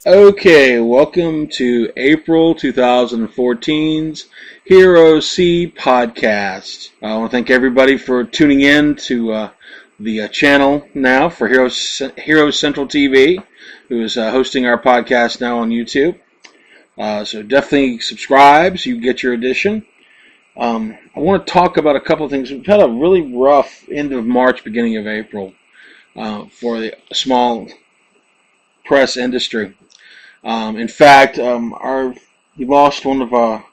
Okay, welcome to April 2014's HeroC podcast. I want to thank everybody for tuning in to the channel now for Hero Central TV, who is hosting our podcast now on YouTube. So definitely subscribe so you get your edition. I want to talk about a couple of things. We've had a really rough end of March, beginning of April for the small press industry. In fact, we lost one of a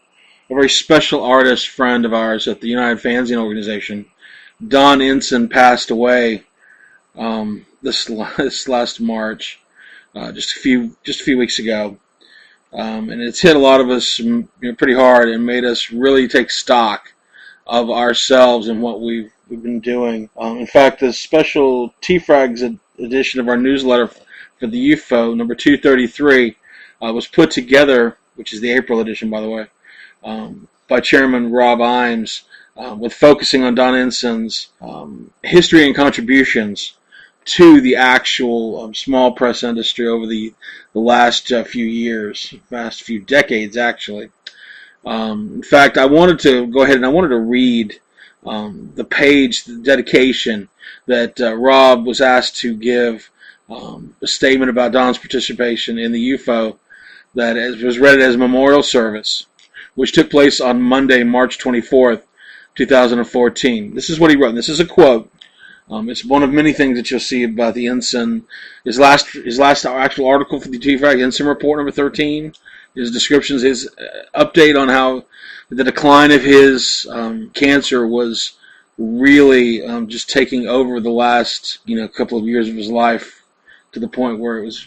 very special artist friend of ours at the United Fanzine organization. Don Ensign passed away this last March, just a few weeks ago, and it's hit a lot of us pretty hard and made us really take stock of ourselves and what we've been doing. In fact, the special T-Frags edition of our newsletter for the UFO, number 233, was put together, which is the April edition, by the way, by Chairman Rob Imes, with focusing on Don Ensign's history and contributions to the actual small press industry over the last few years, last few decades, actually. In fact, I wanted to go ahead and I wanted to read the page, the dedication that Rob was asked to give a statement about Don's participation in the UFO that was read as a memorial service, which took place on Monday, March 24th, 2014. This is what he wrote. This is a quote. It's one of many things that you'll see about the Ensign. His last actual article for the T-Frag, Ensign Report number 13, his descriptions, his update on how the decline of his cancer was really just taking over the last couple of years of his life, to the point where it was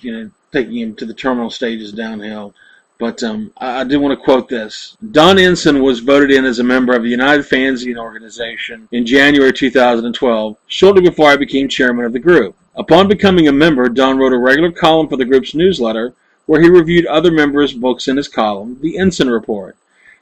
taking him to the terminal stages downhill. But I do want to quote this. Don Ensign was voted in as a member of the United Fanzine organization in January 2012, shortly before I became chairman of the group. Upon becoming a member, Don wrote a regular column for the group's newsletter, where he reviewed other members' books in his column, the Ensign Report,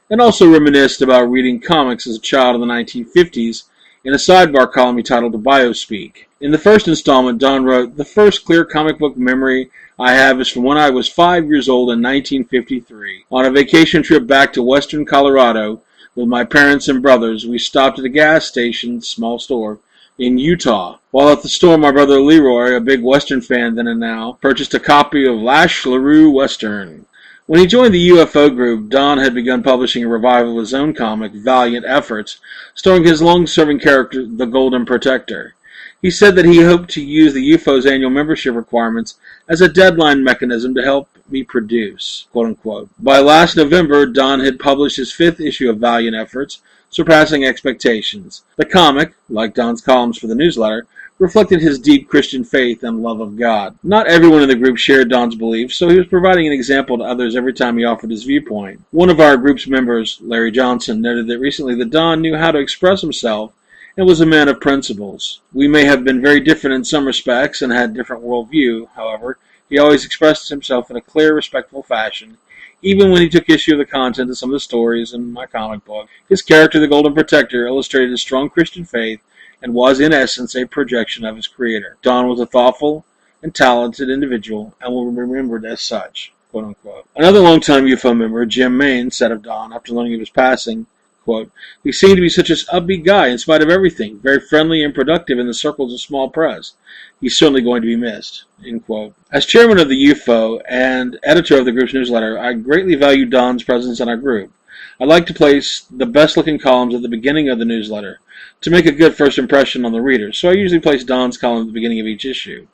and also reminisced about reading comics as a child in the 1950s in a sidebar column he titled Biospeak. In the first installment, Don wrote, "The first clear comic book memory I have is from when I was 5 years old in 1953. On a vacation trip back to western Colorado with my parents and brothers, we stopped at a gas station, small store, in Utah. While at the store, my brother Leroy, a big Western fan then and now, purchased a copy of Lash LaRue Western. When he joined the UFO group, Don had begun publishing a revival of his own comic, Valiant Efforts, starring his long-serving character, the Golden Protector. He said that he hoped to use the UFO's annual membership requirements as a deadline mechanism to help me produce, quote-unquote. By last November, Don had published his 5th issue of Valiant Efforts, surpassing expectations. The comic, like Don's columns for the newsletter, reflected his deep Christian faith and love of God. Not everyone in the group shared Don's beliefs, so he was providing an example to others every time he offered his viewpoint. One of our group's members, Larry Johnson, noted that recently that Don knew how to express himself and was a man of principles. We may have been very different in some respects and had different worldview, however, he always expressed himself in a clear, respectful fashion, even when he took issue with the content of some of the stories in my comic book. His character, the Golden Protector, illustrated his strong Christian faith and was, in essence, a projection of his creator. Don was a thoughtful and talented individual and will be remembered as such, quote-unquote. Another longtime UFO member, Jim Main, said of Don, after learning of his passing, quote, "He seemed to be such an upbeat guy in spite of everything, very friendly and productive in the circles of small press. He's certainly going to be missed," end quote. As chairman of the UFO and editor of the group's newsletter, I greatly value Don's presence in our group. I like to place the best-looking columns at the beginning of the newsletter to make a good first impression on the reader, so I usually place Don's column at the beginning of each issue.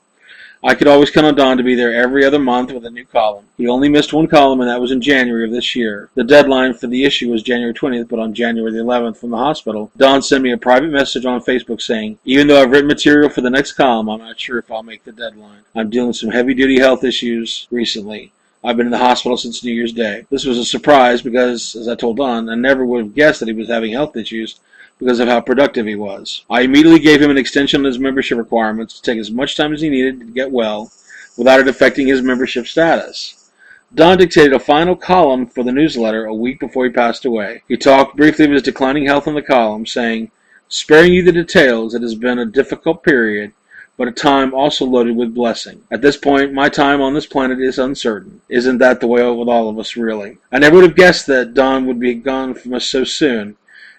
I could always count on Don to be there every other month with a new column. He only missed one column, and that was in January of this year. The deadline for the issue was January 20th, but on January the 11th from the hospital, Don sent me a private message on Facebook saying, "Even though I've written material for the next column, I'm not sure if I'll make the deadline. I'm dealing with some heavy-duty health issues recently. I've been in the hospital since New Year's Day." This was a surprise because, as I told Don, I never would have guessed that he was having health issues because of how productive he was. I immediately gave him an extension on his membership requirements to take as much time as he needed to get well without it affecting his membership status. Don dictated a final column for the newsletter a week before he passed away. He talked briefly of his declining health in the column, saying, "Sparing you the details, it has been a difficult period, but a time also loaded with blessing. At this point, my time on this planet is uncertain. Isn't that the way with all of us, really? I never would have guessed that Don would be gone from us so soon,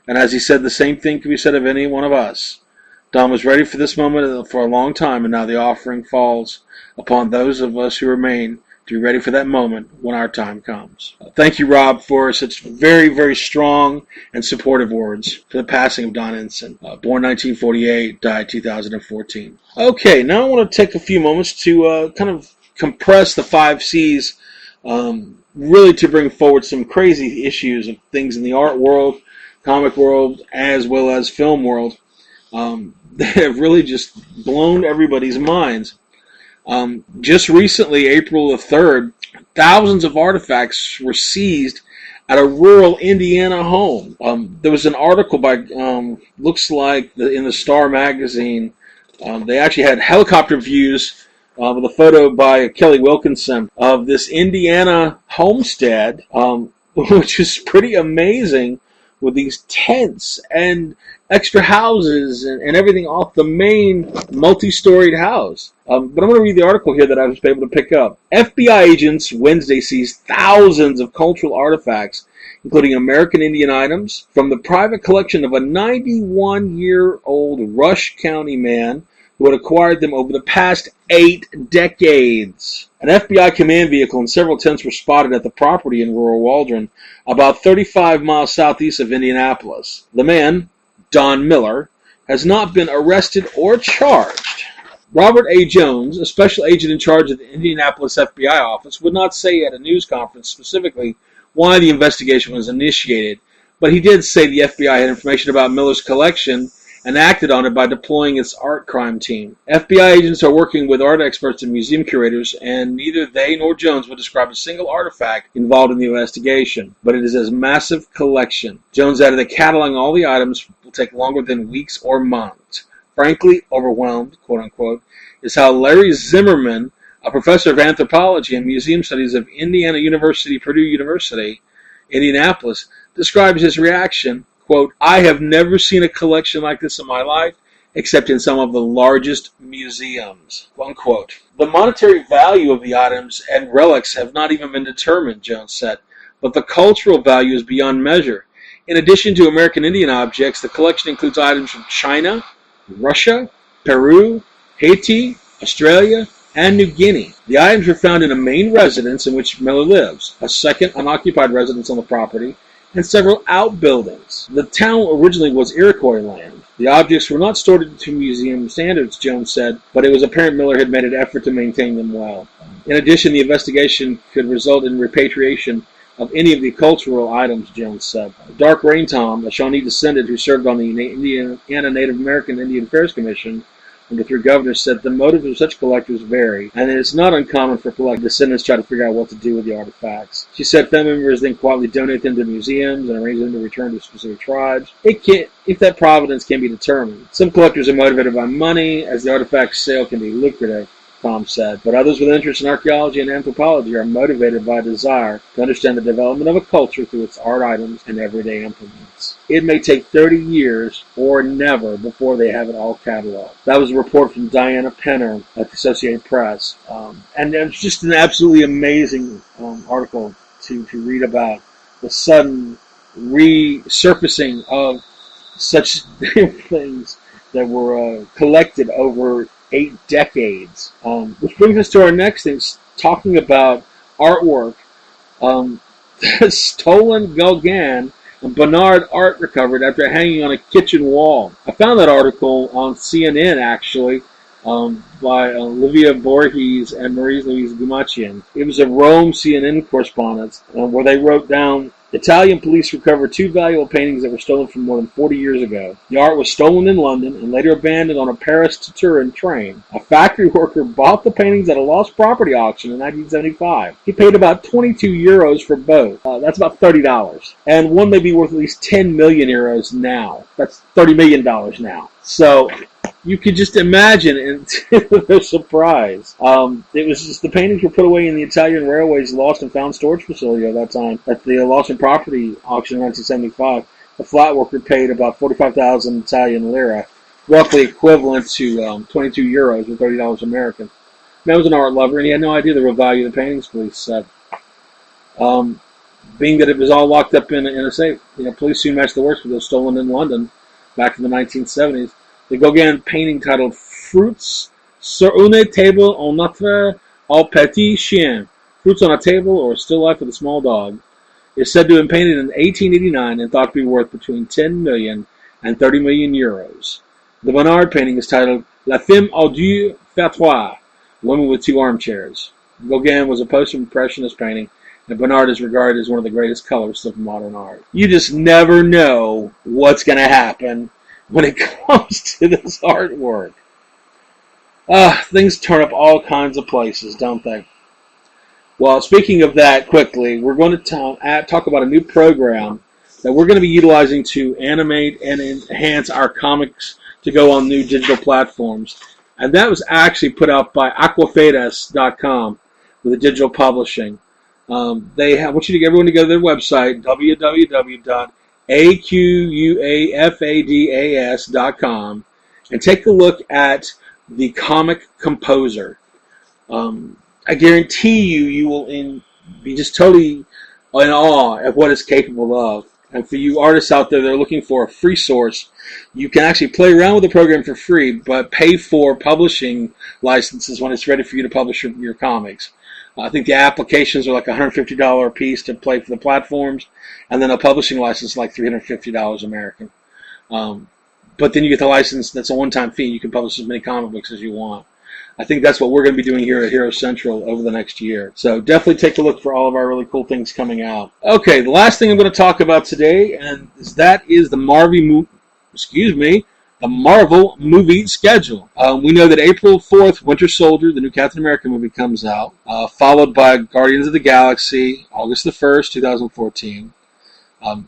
and as he said, the same thing can be said of any one of us. Don was ready for this moment for a long time, and now the offering falls upon those of us who remain to be ready for that moment when our time comes. Thank you, Rob, for such very, very strong and supportive words for the passing of Don Ensign. Born 1948, died 2014. Okay, now I want to take a few moments to kind of compress the 5 C's, really to bring forward some crazy issues of things in the art world, comic world, as well as film world. That have really just blown everybody's minds. Just recently, April the 3rd, thousands of artifacts were seized at a rural Indiana home. There was an article by, looks like in the Star magazine. They actually had helicopter views with a photo by Kelly Wilkinson of this Indiana homestead, which is pretty amazing, with these tents and extra houses and everything off the main multi-storied house. But I'm going to read the article here that I was able to pick up. FBI agents Wednesday seized thousands of cultural artifacts, including American Indian items, from the private collection of a 91-year-old Rush County man who had acquired them over the past 8 decades. An FBI command vehicle and several tents were spotted at the property in rural Waldron, about 35 miles southeast of Indianapolis. The man, Don Miller, has not been arrested or charged. Robert A. Jones, a special agent in charge of the Indianapolis FBI office, would not say at a news conference specifically why the investigation was initiated, but he did say the FBI had information about Miller's collection and acted on it by deploying its art crime team. FBI agents are working with art experts and museum curators, and neither they nor Jones would describe a single artifact involved in the investigation, but it is a massive collection. Jones added that cataloging all the items will take longer than weeks or months. Frankly, overwhelmed, quote-unquote, is how Larry Zimmerman, a professor of anthropology and museum studies of Indiana University, Purdue University, Indianapolis, describes his reaction. Quote, I have never seen a collection like this in my life, except in some of the largest museums, unquote. The monetary value of the items and relics have not even been determined, Jones said, but the cultural value is beyond measure. In addition to American Indian objects, the collection includes items from China, Russia, Peru, Haiti, Australia, and New Guinea. The items were found in a main residence in which Miller lives, a second unoccupied residence on the property, and several outbuildings. The town originally was Iroquois land. The objects were not stored to museum standards, Jones said, but it was apparent Miller had made an effort to maintain them well. In addition, the investigation could result in repatriation of any of the cultural items, Jones said. Dark Rain Tom, a Shawnee descendant who served on the Indiana Native American Indian Affairs Commission under 3 governors, said the motives of such collectors vary, and it is not uncommon for collector descendants to try to figure out what to do with the artifacts. She said family members then quietly donate them to museums and arrange them to return to specific tribes, if that provenance can be determined. Some collectors are motivated by money, as the artifact sale can be lucrative, Tom said, but others with interest in archaeology and anthropology are motivated by a desire to understand the development of a culture through its art items and everyday implements. It may take 30 years or never before they have it all cataloged. That was a report from Diana Penner at the Associated Press. And it's just an absolutely amazing article to read about the sudden resurfacing of such things that were collected over 8 decades. Which brings us to our next thing, talking about artwork. Stolen Gauguin and Bonnard art recovered after hanging on a kitchen wall. I found that article on CNN, actually, by Olivia Borges and Marie-Louise Gumachian. It was a Rome CNN correspondence where they wrote down, Italian police recovered 2 valuable paintings that were stolen from more than 40 years ago. The art was stolen in London and later abandoned on a Paris to Turin train. A factory worker bought the paintings at a lost property auction in 1975. He paid about 22 euros for both. That's about $30. And one may be worth at least 10 million euros now. That's $30 million now. So you could just imagine their surprise. It was just the paintings were put away in the Italian Railways Lost and Found storage facility at that time at the Lost and Property auction in 1975. The flat worker paid about 45,000 Italian lira roughly equivalent to 22 euros or $30 American. Man was an art lover, and he had no idea the real value of the paintings, police said. Being that it was all locked up in a safe. Police soon matched the works with those stolen in London back in the 1970s. The Gauguin painting titled Fruits sur une table en notre au petit chien. Fruits on a table or a still life with a small dog. Is said to have been painted in 1889 and thought to be worth between 10 million and 30 million euros. The Bonnard painting is titled La Femme aux deux fauteuils, Woman with Two Armchairs. Gauguin was a post-impressionist painting, and Bonnard is regarded as one of the greatest colorists of modern art. You just never know what's going to happen when it comes to this artwork. Things turn up all kinds of places, don't they? Well, speaking of that quickly, we're going to talk about a new program that we're going to be utilizing to animate and enhance our comics to go on new digital platforms. And that was actually put out by aquafedas.com with a digital publishing. I want everyone to go to their website, www.aquafadas.com, and take a look at the Comic Composer. I guarantee you will be just totally in awe at what it's capable of. And for you artists out there that are looking for a free source, you can actually play around with the program for free, but pay for publishing licenses when it's ready for you to publish your comics. I think the applications are like $150 a piece to play for the platforms, and then a publishing license like $350 American. But then you get the license that's a one-time fee. You can publish as many comic books as you want. I think that's what we're going to be doing here at Hero Central over the next year. So definitely take a look for all of our really cool things coming out. Okay, the last thing I'm going to talk about today, and that is the Marvel movie schedule. We know that April 4th, Winter Soldier, the new Captain America movie, comes out, followed by Guardians of the Galaxy, August the 1st, 2014.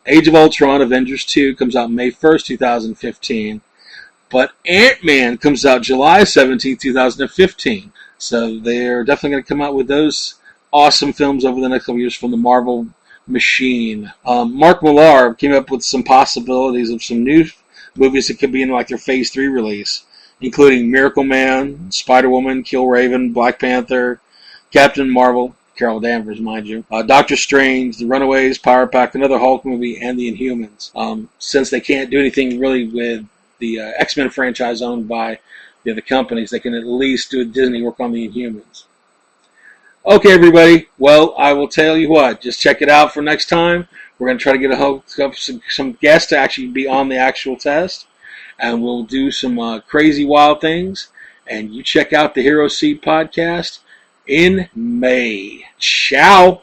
Age of Ultron, Avengers 2, comes out May 1st, 2015. But Ant-Man comes out July 17, 2015. So they're definitely going to come out with those awesome films over the next couple years from the Marvel machine. Mark Millar came up with some possibilities of some new movies that could be in like their Phase 3 release, including Miracle Man, Spider-Woman, Killraven, Black Panther, Captain Marvel, Carol Danvers, mind you, Doctor Strange, The Runaways, Power Pack, another Hulk movie, and The Inhumans. Since they can't do anything really with the X-Men franchise owned by the other companies, they can at least do Disney work on the Inhumans. Okay, everybody. Well, I will tell you what. Just check it out for next time. We're going to try to get some guests to actually be on the actual test, and we'll do some crazy, wild things. And you check out the Hero C podcast in May. Ciao.